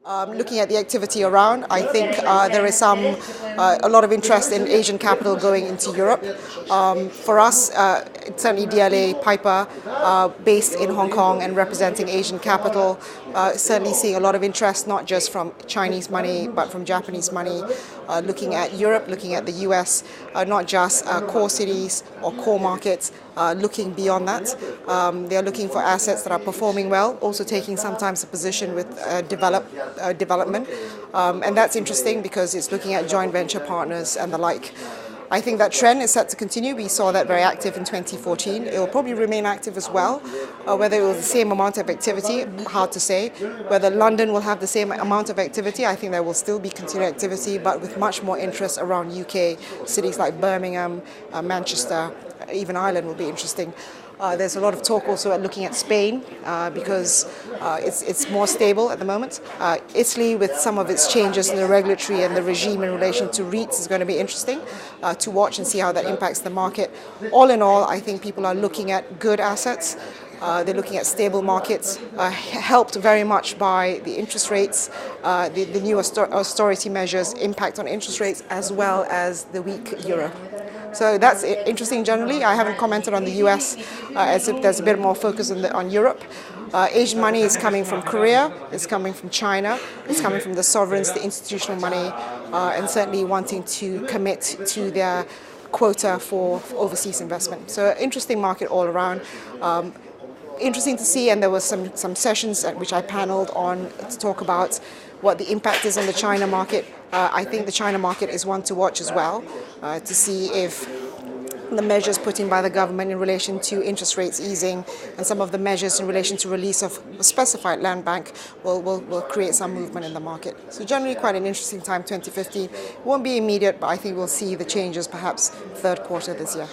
Looking at the activity around, I think there is a lot of interest in Asian capital going into Europe. For us, certainly DLA Piper, based in Hong Kong and representing Asian capital, certainly seeing a lot of interest, not just from Chinese money, but from Japanese money, looking at Europe, looking at the US, not just core cities or core markets, looking beyond that. They're looking for assets that are performing well, also taking sometimes a position with development. And that's interesting because it's looking at joint venture partners and the like. I think that trend is set to continue. We saw that very active in 2014. It will probably remain active as well. Whether it will the same amount of activity, hard to say. Whether London will have the same amount of activity, I think there will still be continued activity, but with much more interest around UK cities like Birmingham, Manchester, even Ireland will be interesting. There's a lot of talk also at looking at Spain because it's more stable at the moment. Italy, with some of its changes in the regulatory and the regime in relation to REITs, is going to be interesting to watch and see how that impacts the market. All in all, I think people are looking at good assets. They're looking at stable markets, helped very much by the interest rates, the new austerity measures impact on interest rates, as well as the weak euro. So that's interesting generally. I haven't commented on the US as if there's a bit more focus on Europe. Asian money is coming from Korea, it's coming from China, it's coming from the sovereigns, the institutional money, and certainly wanting to commit to their quota for overseas investment. So interesting market all around. Interesting to see, and there was some sessions at which I paneled on to talk about what the impact is on the China market. I think the China market is one to watch as well, to see if the measures put in by the government in relation to interest rates easing and some of the measures in relation to release of a specified land bank will create some movement in the market. So generally quite an interesting time, 2015. It won't be immediate, but I think we'll see the changes perhaps third quarter this year.